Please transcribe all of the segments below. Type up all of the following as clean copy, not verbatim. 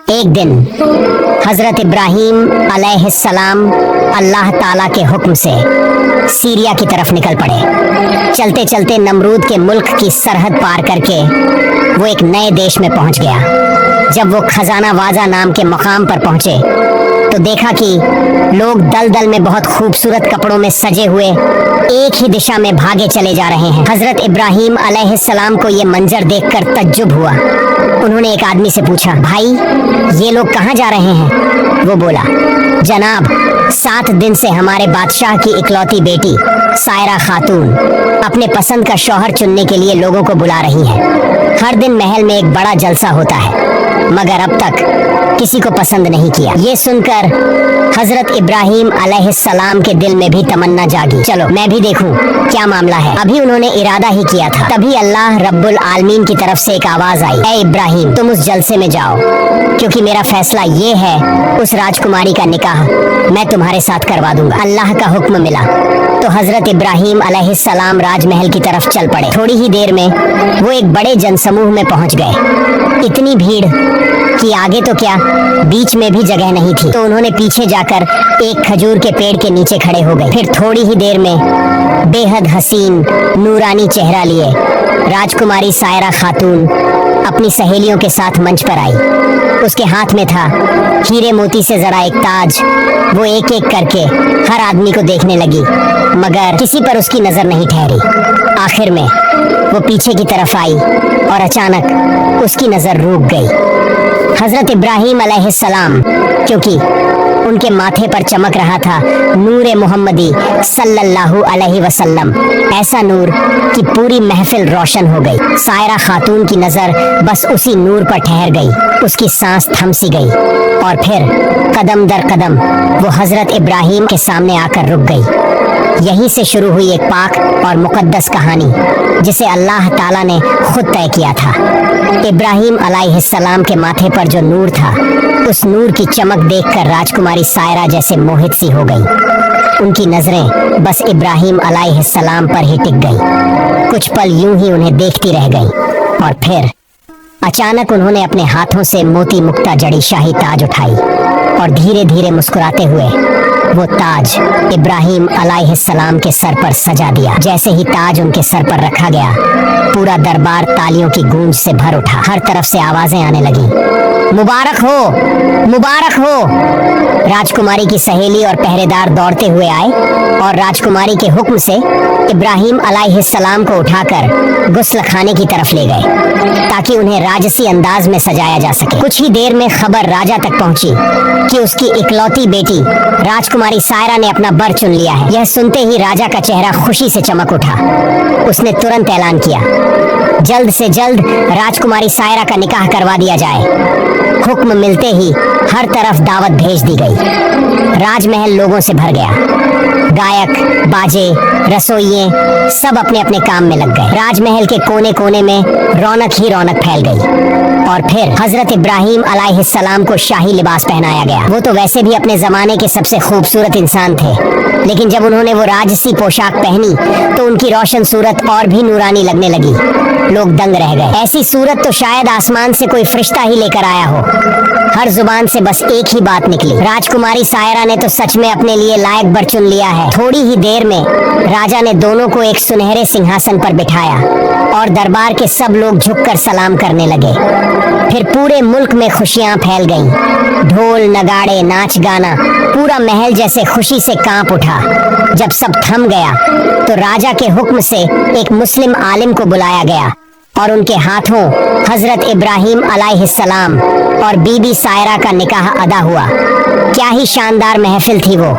एक दिन हजरत इब्राहीम अलैहिस्सलाम अल्लाह ताला के हुक्म से सीरिया की तरफ निकल पड़े। चलते चलते नमरूद के मुल्क की सरहद पार करके वो एक नए देश में पहुंच गया। जब वो खजाना वाजा नाम के मकाम पर पहुंचे तो देखा कि लोग दलदल में बहुत खूबसूरत कपड़ों में सजे हुए एक ही दिशा में भागे चले जा रहे हैं। हजरत इब्राहीम अलैहिस्सलाम को ये मंजर देखकर तज्जुब हुआ। उन्होंने एक आदमी से पूछा, भाई ये लोग कहाँ जा रहे हैं? वो बोला, जनाब 7 दिन से हमारे बादशाह की इकलौती बेटी सायरा खातून अपने पसंद का शौहर चुनने के लिए लोगों को बुला रही है। हर दिन महल में एक बड़ा जलसा होता है, मगर अब तक किसी को पसंद नहीं किया। ये सुनकर हजरत इब्राहीम अलैहिस्सलाम के दिल में भी तमन्ना जागी, चलो मैं भी देखूं क्या मामला है। अभी उन्होंने इरादा ही किया था, तभी अल्लाह रब्बुल आलमीन की तरफ से एक आवाज आई, ए इब्राहीम तुम उस जलसे में जाओ, क्योंकि मेरा फैसला ये है उस राजकुमारी का निकाह मैं तुम्हारे साथ करवा दूंगा। अल्लाह का हुक्म मिला तो हजरत इब्राहीम अलैहिस्सलाम राजमहल की तरफ चल पड़े। थोड़ी ही देर में वो एक बड़े जनसमूह में पहुंच गए। इतनी भीड़ कि आगे तो क्या बीच में भी जगह नहीं थी, तो उन्होंने पीछे जाकर एक खजूर के पेड़ के नीचे खड़े हो गए। फिर थोड़ी ही देर में बेहद हसीन नूरानी चेहरा लिए राजकुमारी सायरा खातून अपनी सहेलियों के साथ मंच पर आई। उसके हाथ में था हीरे मोती से जरा एक ताज। वो एक एक करके हर आदमी को देखने लगी, मगर किसी पर उसकी नजर नहीं ठहरी। आखिर में वो पीछे की तरफ आई और अचानक उसकी नजर रुक गई। हजरत इब्राहीम अलैहिस्सलाम, क्योंकि उनके माथे पर चमक रहा था नूर मोहम्मदी सल्लल्लाहु अलैहि वसल्लम, ऐसा नूर कि पूरी महफिल रोशन हो गई। सायरा खातून की नजर बस उसी नूर पर ठहर गई। उसकी सांस थम सी गई और फिर कदम दर कदम वो हजरत इब्राहीम के सामने आकर रुक गई। यहीं से शुरू हुई एक पाक और मुकद्दस कहानी जिसे अल्लाह ताला ने खुद तय किया था। इब्राहीम अलैहिस्सलाम के माथे पर जो नूर था, उस नूर की चमक देखकर राजकुमारी सायरा जैसे मोहित सी हो गई। उनकी नजरें बस इब्राहीम अलैहिस्सलाम पर ही टिक गई। कुछ पल यूं ही उन्हें देखती रह गई और फिर अचानक उन्होंने अपने हाथों से मोती मुक्ता जड़ी शाही ताज उठाई और धीरे धीरे मुस्कुराते हुए वो ताज इब्राहीम अलैहिस्सलाम के सर पर सजा दिया। जैसे ही ताज उनके सर पर रखा गया, पूरा दरबार तालियों की गूंज से भर उठा। हर तरफ से आवाजें आने लगी, मुबारक हो, मुबारक हो। राजकुमारी की सहेली और पहरेदार दौड़ते हुए आए और राजकुमारी के हुक्म से इब्राहीम अलैहिस्सलाम को उठाकर गुस्ल खाने की तरफ ले गए ताकि उन्हें राजसी अंदाज में सजाया जा सके। कुछ ही देर में खबर राजा तक पहुंची कि उसकी इकलौती बेटी राजकुमारी सायरा ने अपना बर चुन लिया है। यह सुनते ही राजा का चेहरा खुशी से चमक उठा। उसने तुरंत ऐलान किया, जल्द से जल्द राजकुमारी सायरा का निकाह करवा दिया जाए। हुक्म मिलते ही हर तरफ दावत भेज दी गई। राजमहल लोगों से भर गया। गायक, बाजे, रसोइये सब अपने अपने काम में लग गए। राजमहल के कोने कोने में रौनक ही रौनक फैल गई। और फिर हजरत इब्राहीम अलैहिस्सलाम को शाही लिबास पहनाया गया। वो तो वैसे भी अपने जमाने के सबसे खूबसूरत इंसान थे, लेकिन जब उन्होंने वो राजसी पोशाक पहनी तो उनकी रोशन सूरत और भी नूरानी लगने लगी। लोग दंग रह गए। ऐसी सूरत तो शायद आसमान से कोई फरिश्ता ही लेकर आया हो। हर जुबान से बस एक ही बात निकली, राजकुमारी सायरा ने तो सच में अपने लिए लायक बर चुन लिया है। थोड़ी ही देर में राजा ने दोनों को एक सुनहरे सिंहासन पर बिठाया और दरबार के सब लोग झुककर सलाम करने लगे। फिर पूरे मुल्क में खुशियां फैल गईं। ढोल, नगाड़े, नाच गाना, पूरा महल जैसे खुशी से कांप उठा। जब सब थम गया तो राजा के हुक्म से एक मुस्लिम आलिम को बुलाया गया और उनके हाथों हजरत इब्राहीम अलैहिस्सलाम और बीबी सायरा का निकाह अदा हुआ। क्या ही शानदार महफिल थी वो,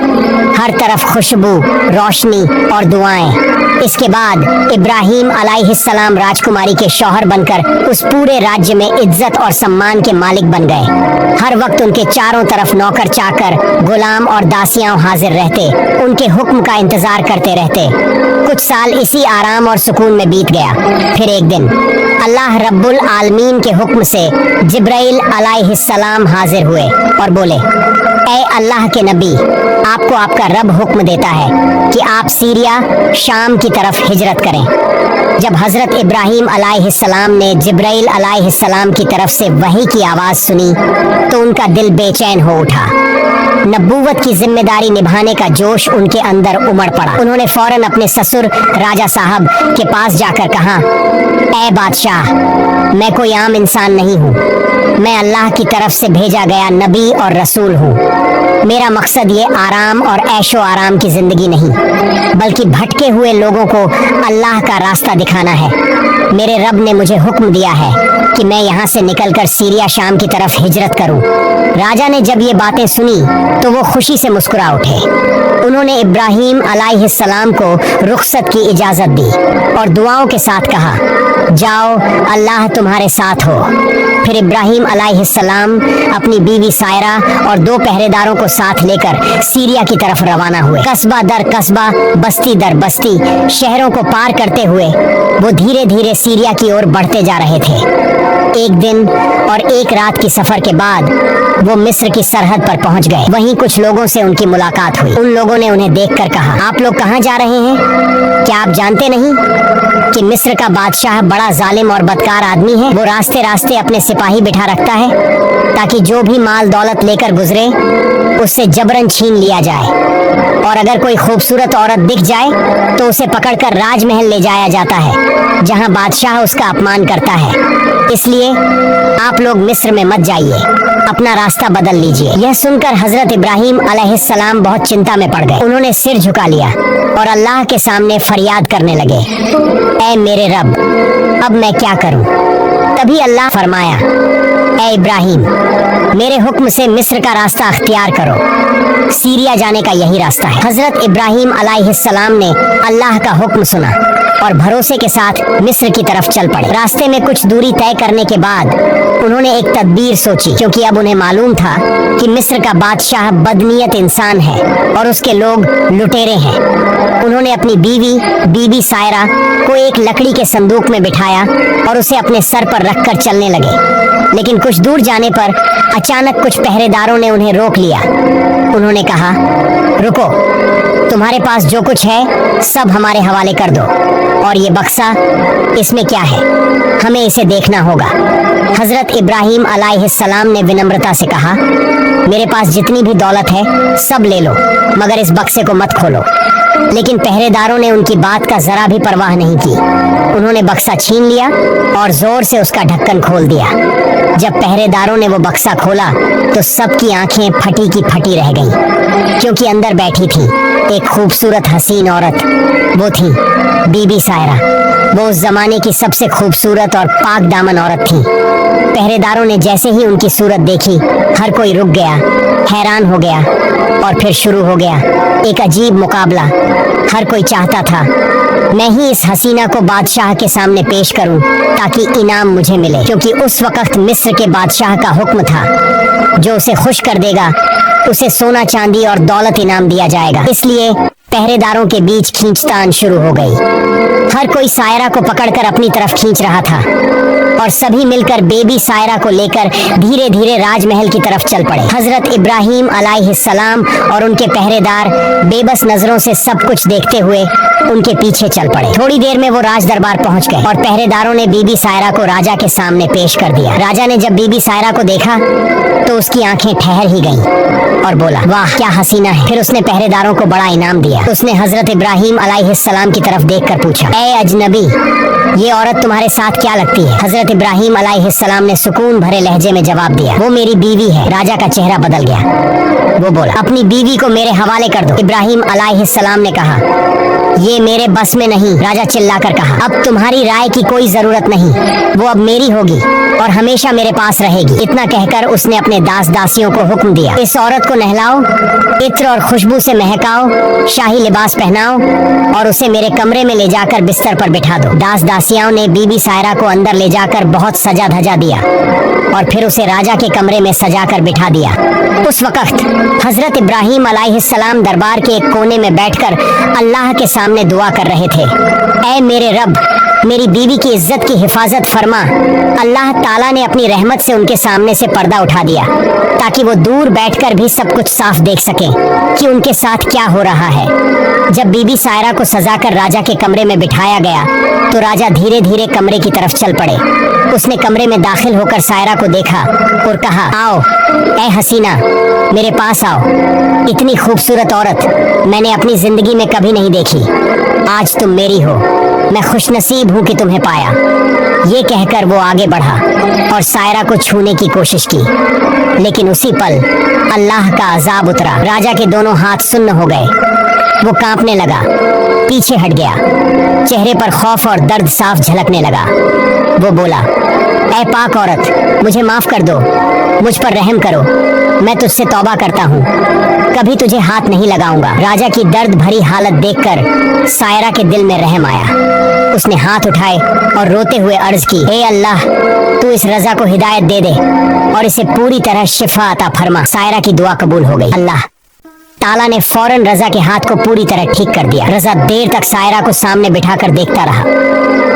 हर तरफ खुशबू, रोशनी और दुआएं। इसके बाद इब्राहीम अलैहिस्सलाम राजकुमारी के शौहर बनकर उस पूरे राज्य में इज्जत और सम्मान के मालिक बन गए। हर वक्त उनके चारों तरफ नौकर चाकर, गुलाम और दासियां हाजिर रहते, उनके हुक्म का इंतजार करते रहते। कुछ साल इसी आराम और सुकून में बीत गया। फिर एक दिन अल्लाह रब्बुल आलमीन के हुक्म से जिब्राइल अलैहिस्सलाम हाजिर हुए और बोले, ऐ अल्लाह के नबी, आपको आपका रब हुक्म देता है कि आप सीरिया शाम की तरफ हिजरत करें। जब हजरत इब्राहीम अलैहिस्सलाम ने जिब्राइल अलैहिस्सलाम की तरफ से वही की आवाज सुनी तो उनका दिल बेचैन हो उठा। नबूवत की जिम्मेदारी निभाने का जोश उनके अंदर उमड़ पड़ा। उन्होंने फौरन अपने ससुर राजा साहब के पास जाकर कहा, ऐ बादशाह, मैं कोई आम इंसान नहीं हूँ, मैं अल्लाह की तरफ से भेजा गया नबी और रसूल हूँ। मेरा मकसद ये आराम और ऐशो आराम की जिंदगी नहीं, बल्कि भटके हुए लोगों को अल्लाह का रास्ता दिखाना है। मेरे रब ने मुझे हुक्म दिया है कि मैं यहाँ से निकलकर सीरिया शाम की तरफ हिजरत करूँ। राजा ने जब ये बातें सुनी तो वो खुशी से मुस्कुरा उठे। उन्होंने इब्राहीम अलैहिस्सलाम को रुखसत की इजाज़त दी और दुआओं के साथ कहा, जाओ, अल्लाह तुम्हारे साथ हो। फिर इब्राहीम अलैहिस्सलाम अपनी बीवी सायरा और 2 पहरेदारों को साथ लेकर सीरिया की तरफ रवाना हुए। कस्बा दर कस्बा, बस्ती दर बस्ती, शहरों को पार करते हुए वो धीरे धीरे सीरिया की ओर बढ़ते जा रहे थे। एक दिन और एक रात की सफर के बाद वो मिस्र की सरहद पर पहुंच गए। वहीं कुछ लोगों से उनकी मुलाकात हुई। उन लोगों ने उन्हें देखकर कहा, आप लोग कहाँ जा रहे हैं? क्या आप जानते नहीं कि मिस्र का बादशाह बड़ा जालिम और बदकार आदमी है? वो रास्ते रास्ते अपने सिपाही बिठा रखता है ताकि जो भी माल दौलत लेकर गुजरे उससे जबरन छीन लिया जाए, और अगर कोई खूबसूरत औरत दिख जाए तो उसे पकड़कर राजमहल ले जाया जाता है जहां बादशाह उसका अपमान करता है। इसलिए आप लोग मिस्र में मत जाइए, अपना रास्ता बदल लीजिए। यह सुनकर हजरत इब्राहीम अलैहिस्सलाम बहुत चिंता में पड़ गए। उन्होंने सिर झुका लिया और अल्लाह के सामने फरियाद करने लगे, ऐ मेरे रब, अब मैं क्या करूं? तभी अल्लाह फरमाया, ऐ इब्राहीम, मेरे हुक्म से मिस्र का रास्ता अख्तियार करो। सीरिया जाने का यही रास्ता है। हजरत इब्राहीम अलैहिस्सलाम ने अल्लाह का हुक्म सुना और भरोसे के साथ मिस्र की तरफ चल पड़े। रास्ते में कुछ दूरी तय करने के बाद उन्होंने एक तदबीर सोची, क्योंकि अब उन्हें मालूम था कि मिस्र का बादशाह बदनीयत इंसान है और उसके लोग लुटेरे हैं। उन्होंने अपनी बीबी सायरा को एक लकड़ी के संदूक में बिठाया और उसे अपने सर पर रखकर चलने लगे। लेकिन कुछ दूर जाने पर अचानक कुछ पहरेदारों ने उन्हें रोक लिया। उन्होंने कहा, रुको, तुम्हारे पास जो कुछ है सब हमारे हवाले कर दो, और ये बक्सा, इसमें क्या है? हमें इसे देखना होगा। हजरत इब्राहीम अलैहिस्सलाम ने विनम्रता से कहा, मेरे पास जितनी भी दौलत है सब ले लो, मगर इस बक्से को मत खोलो। लेकिन पहरेदारों ने उनकी बात का जरा भी परवाह नहीं की। उन्होंने बक्सा छीन लिया और जोर से उसका ढक्कन खोल दिया। जब पहरेदारों ने वो बक्सा खोला तो सबकी आंखें फटी की फटी रह गईं, क्योंकि अंदर बैठी थी एक खूबसूरत हसीन औरत। वो थी बीबी सायरा। वो उस जमाने की सबसे खूबसूरत और पाक दामन औरत थी। पहरेदारों ने जैसे ही उनकी सूरत देखी, हर कोई रुक गया, हैरान हो गया, और फिर शुरू हो गया एक अजीब मुकाबला। हर कोई चाहता था मैं ही इस हसीना को बादशाह के सामने पेश करूं ताकि इनाम मुझे मिले, क्योंकि उस वक्त मिस्र के बादशाह का हुक्म था जो उसे खुश कर देगा उसे सोना चांदी और दौलत इनाम दिया जाएगा। इसलिए पहरेदारों के बीच खींचतान शुरू हो गई। हर कोई सायरा को पकड़कर अपनी तरफ खींच रहा था और सभी मिलकर बेबी सायरा को लेकर धीरे धीरे राजमहल की तरफ चल पड़े। हजरत इब्राहीम अलैहिस्सलाम और उनके पहरेदार बेबस नजरों से सब कुछ देखते हुए उनके पीछे चल पड़े। थोड़ी देर में वो राज दरबार पहुंच गए और पहरेदारों ने बीबी सायरा को राजा के सामने पेश कर दिया। राजा ने जब बीबी सायरा को देखा तो उसकी आंखें ठहर ही गईं और बोला, वाह क्या हसीना है। फिर उसने पहरेदारों को बड़ा इनाम दिया। उसने हजरत इब्राहीम अलैहिस्सलाम की तरफ देखकर पूछा, ऐ अजनबी, ये औरत तुम्हारे साथ क्या लगती है? हजरत इब्राहीम अलैहिस्सलाम ने सुकून भरे लहजे में जवाब दिया, वो मेरी बीवी है। राजा का चेहरा बदल गया। वो बोला, अपनी बीवी को मेरे हवाले कर दो। इब्राहीम अलैहिस्सलाम ने कहा, ये मेरे बस में नहीं। राजा चिल्लाकर कहा, अब तुम्हारी राय की कोई जरूरत नहीं, वो अब मेरी होगी और हमेशा मेरे पास रहेगी। इतना कहकर उसने अपने दास दासियों को हुक्म दिया, इस औरत को नहलाओ, इत्र और खुशबू से महकाओ, शाही लिबास पहनाओ और उसे मेरे कमरे में ले जाकर बिस्तर पर बिठा दो। दास दासियाओं ने बीबी सायरा को अंदर ले जाकर बहुत सजा धजा दिया और फिर उसे राजा के कमरे में सजा कर बिठा दिया। उस वक्त हजरत इब्राहीम अलैहिस्सलाम दरबार के एक कोने में बैठकर अल्लाह के सामने सामने दुआ कर रहे थे, ऐ मेरे रब, मेरी बीवी की इज्जत की हिफाजत फरमा। अल्लाह ताला ने अपनी रहमत से उनके सामने से पर्दा उठा दिया ताकि वो दूर बैठकर भी सब कुछ साफ देख सकें कि उनके साथ क्या हो रहा है। जब बीबी सायरा को सजाकर राजा के कमरे में बिठाया गया तो राजा धीरे धीरे कमरे की तरफ चल पड़े। उसने कमरे में दाखिल होकर सायरा को देखा और कहा, आओ ऐ हसीना, मेरे पास आओ। इतनी खूबसूरत औरत मैंने अपनी जिंदगी में कभी नहीं देखी। आज तुम मेरी हो, मैं खुशनसीब हूँ कि तुम्हें पाया। ये कहकर वो आगे बढ़ा और सायरा को छूने की कोशिश की, लेकिन उसी पल अल्लाह का अजाब उतरा। राजा के दोनों हाथ सुन्न हो गए। वो कांपने लगा, पीछे हट गया। चेहरे पर खौफ और दर्द साफ झलकने लगा। वो बोला, ऐ पाक औरत, मुझे माफ कर दो, मुझ पर रहम करो, मैं तुझसे तौबा करता हूँ, कभी तुझे हाथ नहीं लगाऊंगा। राजा की दर्द भरी हालत देखकर सायरा के दिल में रहम आया। उसने हाथ उठाए और रोते हुए अर्ज की, हे अल्लाह, तू इस रजा को हिदायत दे दे और इसे पूरी तरह शिफा अता फरमा। सायरा की दुआ कबूल हो गई। अल्लाह ताला ने फौरन रजा के हाथ को पूरी तरह ठीक कर दिया। रजा देर तक सायरा को सामने बिठाकर देखता रहा,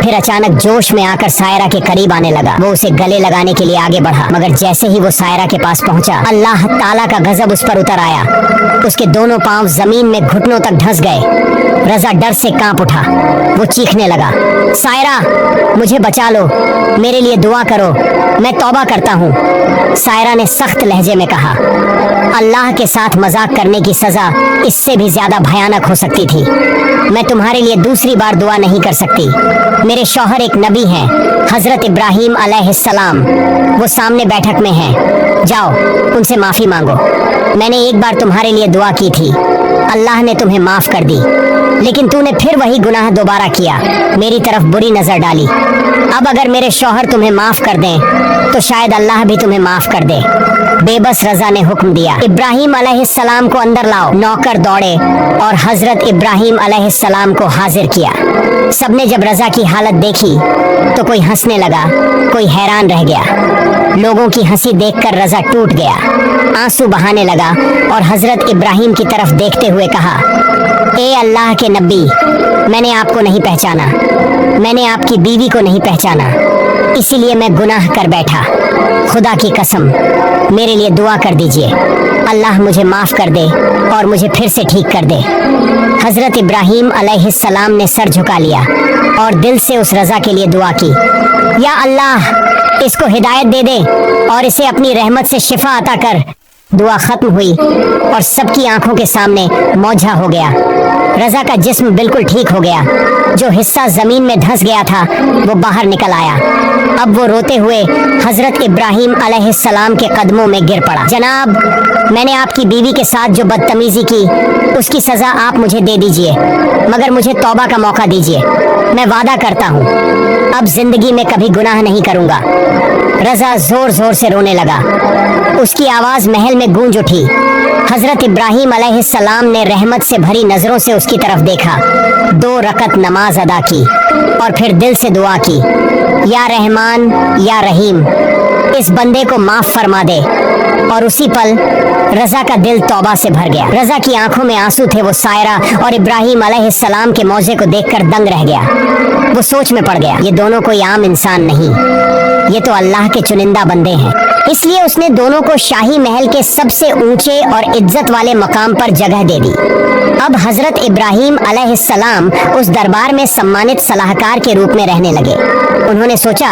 फिर अचानक जोश में आकर सायरा के करीब आने लगा। वो उसे गले लगाने के लिए आगे बढ़ा, मगर जैसे ही वो सायरा के पास पहुंचा, अल्लाह ताला का गजब उस पर उतर आया। उसके दोनों पांव जमीन में घुटनों तक धंस गए। रजा डर से कांप उठा। वो चीखने लगा, सायरा, मुझे बचा लो, मेरे लिए दुआ करो, मैं तौबा करता हूँ। सायरा ने सख्त लहजे में कहा, अल्लाह के साथ मजाक करने की सजा इससे भी ज्यादा भयानक हो सकती थी। मैं तुम्हारे लिए दूसरी बार दुआ नहीं कर सकती। मेरे शौहर एक नबी हैं, हजरत इब्राहिम अलैहिस्सलाम, वो सामने बैठक में हैं। जाओ, उनसे माफी मांगो। मैंने एक बार तुम्हारे लिए दुआ की थी, अल्लाह ने तुम्हें माफ कर दी, लेकिन तूने फिर वही गुनाह दोबारा किया, मेरी तरफ बुरी नजर डाली। अब अगर मेरे शौहर तुम्हें माफ कर दें तो शायद अल्लाह भी तुम्हें माफ कर दे। बेबस रजा ने हुक्म दिया, इब्राहिम अलैहिस्सलाम को अंदर लाओ। नौकर दौड़े और हजरत इब्राहिम अलैहिस्सलाम को हाजिर किया। सबने जब रजा की हालत देखी तो कोई हंसने लगा, कोई हैरान रह गया। लोगों की हंसी देखकर रजा टूट गया, आंसू बहाने लगा और हजरत इब्राहिम की तरफ देखते हुए कहा, ए अल्लाह के नबी, मैंने आपको नहीं पहचाना, मैंने आपकी बीवी को नहीं पहचाना, इसीलिए मैं गुनाह कर बैठा। खुदा की कसम, मेरे लिए दुआ कर दीजिए, अल्लाह मुझे माफ कर दे और मुझे फिर से ठीक कर दे। हजरत इब्राहिम अलैहिस्सलाम ने सर झुका लिया और दिल से उस रजा के लिए दुआ की, या अल्लाह, इसको हिदायत दे दे और इसे अपनी रहमत से शिफा अता कर। दुआ खत्म हुई और सबकी आंखों के सामने मौझा हो गया। रजा का जिस्म बिल्कुल ठीक हो गया। जो हिस्सा जमीन में धंस गया था वो बाहर निकल आया। अब वो रोते हुए हजरत इब्राहिम अलैहिस्सलाम के कदमों में गिर पड़ा। जनाब, मैंने आपकी बीवी के साथ जो बदतमीजी की उसकी सजा आप मुझे दे दीजिए, मगर मुझे तौबा का मौका दीजिए। मैं वादा करता हूँ अब जिंदगी में कभी गुनाह नहीं करूँगा। रजा जोर जोर से रोने लगा। उसकी आवाज महल में गूंज उठी। हजरत इब्राहिम अलैहिस्सलाम ने रहमत से भरी नजरों से उसकी तरफ देखा, 2 रकत नमाज अदा की और फिर दिल से दुआ की, या रहमान या रहीम, इस बंदे को माफ फरमा दे। और उसी पल रजा का दिल तौबा से भर गया। रजा की आंखों में आंसू थे। वो सायरा और इब्राहिम अलैहिस्सलाम के मौजे को देखकर दंग रह गया। वो सोच में पड़ गया, ये दोनों कोई आम इंसान नहीं, ये तो अल्लाह के चुनिंदा बंदे हैं। इसलिए उसने दोनों को शाही महल के सबसे ऊंचे और इज्जत वाले मकाम पर जगह दे दी। अब हजरत इब्राहिम अलैहिस्सलाम उस दरबार में सम्मानित सलाहकार के रूप में रहने लगे। उन्होंने सोचा,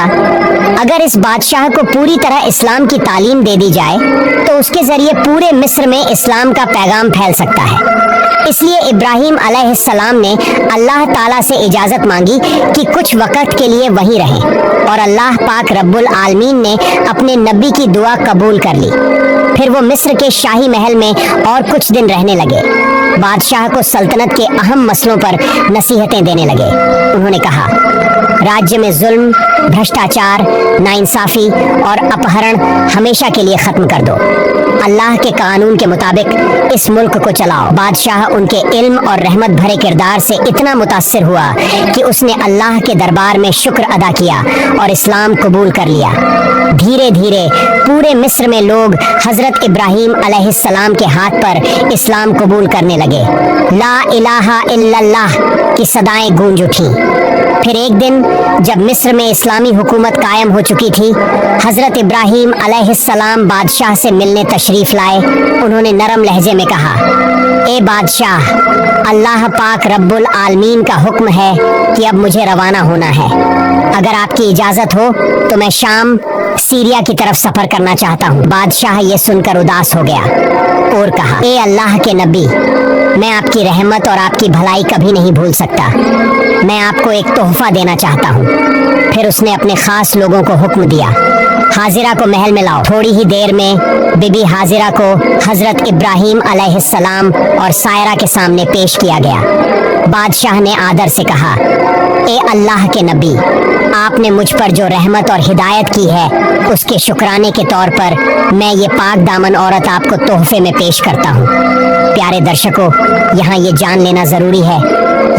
अगर इस बादशाह को पूरी तरह इस्लाम की तालीम दे दी जाए तो उसके जरिए पूरे मिस्र में इस्लाम का पैगाम फैल सकता है। इसलिए इब्राहिम अलैहिस्सलाम ने अल्लाह ताला से इजाज़त मांगी कि कुछ वक़्त के लिए वहीं रहें, और अल्लाह पाक रब्बुल आलमीन ने अपने नबी की दुआ कबूल कर ली। फिर वो मिस्र के शाही महल में और कुछ दिन रहने लगे। बादशाह को सल्तनत के अहम मसलों पर नसीहतें देने लगे। उन्होंने कहा, राज्य में जुल्म, भ्रष्टाचार, नाइंसाफी और अपहरण हमेशा के लिए खत्म कर दो। अल्लाह के कानून के मुताबिक इस मुल्क को चलाओ। बादशाह उनके इल्म और रहमत भरे किरदार से इतना मुतासिर हुआ कि उसने अल्लाह के दरबार में शुक्र अदा किया और इस्लाम कबूल कर लिया। धीरे धीरे पूरे मिस्र में लोग हजरत इब्राहिम अलैहिस्सलाम के हाथ पर इस्लाम कबूल करने लगे। ला इलाहा इल्लल्लाह की सदाएं गूंज उठी। फिर एक दिन जब मिस्र में इस्लामी हुकूमत कायम हो चुकी थी, हजरत इब्राहीम अलैहिस्सलाम बादशाह से मिलने तशरीफ लाए। उन्होंने नरम लहजे में कहा, ए बादशाह, अल्लाह पाक रब्बुल आलमीन का हुक्म है कि अब मुझे रवाना होना है। अगर आपकी इजाजत हो तो मैं शाम सीरिया की तरफ सफर करना चाहता हूँ। बादशाह ये सुनकर उदास हो गया और कहा, ए अल्लाह के नबी, मैं आपकी रहमत और आपकी भलाई कभी नहीं भूल सकता। मैं आपको एक तोहफा देना चाहता हूँ। फिर उसने अपने खास लोगों को हुक्म दिया, हाजिरा को महल में लाओ। थोड़ी ही देर में बीबी हाजिरा को हजरत इब्राहीम अलैहिस्सलाम और सायरा के सामने पेश किया गया। बादशाह ने आदर से कहा, ए अल्लाह के नबी, आपने मुझ पर जो रहमत और हिदायत की है उसके शुक्राने के तौर पर मैं ये पाक दामन औरत आपको तोहफे में पेश करता हूँ। प्यारे दर्शकों, यहाँ ये जान लेना ज़रूरी है,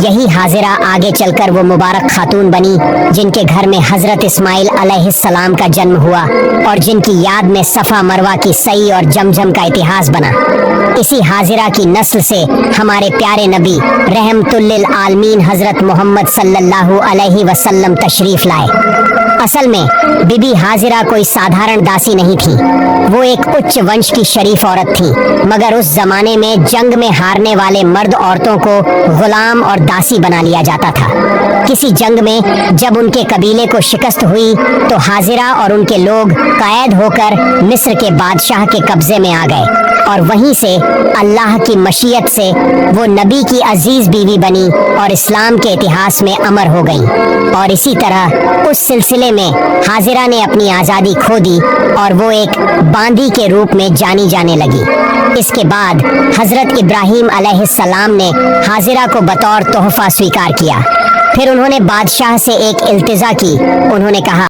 यही हाजिरा आगे चलकर वो मुबारक खातून बनी जिनके घर में हजरत इस्माइल अलैहिस्सलाम का जन्म हुआ और जिनकी याद में सफ़ा मरवा की सई और जमजम का इतिहास बना। इसी हाजिरा की नस्ल से हमारे प्यारे नबी रहमतुल्लिल आलमीन हजरत मोहम्मद सल्लल्लाहु अलैहि वसल्लम तशरीफ लाए। असल में बीबी हाजिरा कोई साधारण दासी नहीं थी, वो एक उच्च वंश की शरीफ औरत थी। मगर उस जमाने में जंग में हारने वाले मर्द औरतों को गुलाम और दासी बना लिया जाता था। किसी जंग में जब उनके कबीले को शिकस्त हुई तो हाजिरा और उनके लोग कैद होकर मिस्र के बादशाह के कब्जे में आ गए और वहीं से अल्लाह की मशीयत से वो नबी की अजीज बीवी बनी और इस्लाम के इतिहास में अमर हो गई। और इसी तरह उस सिलसिले में हाजिरा ने अपनी आज़ादी खो दी और वो एक बांदी के रूप में जानी जाने लगी। इसके बाद हजरत इब्राहीम अलैहिस्सलाम ने हाजिरा को बतौर तोहफा स्वीकार किया। फिर उन्होंने बादशाह से एक इल्तिजा की। उन्होंने कहा,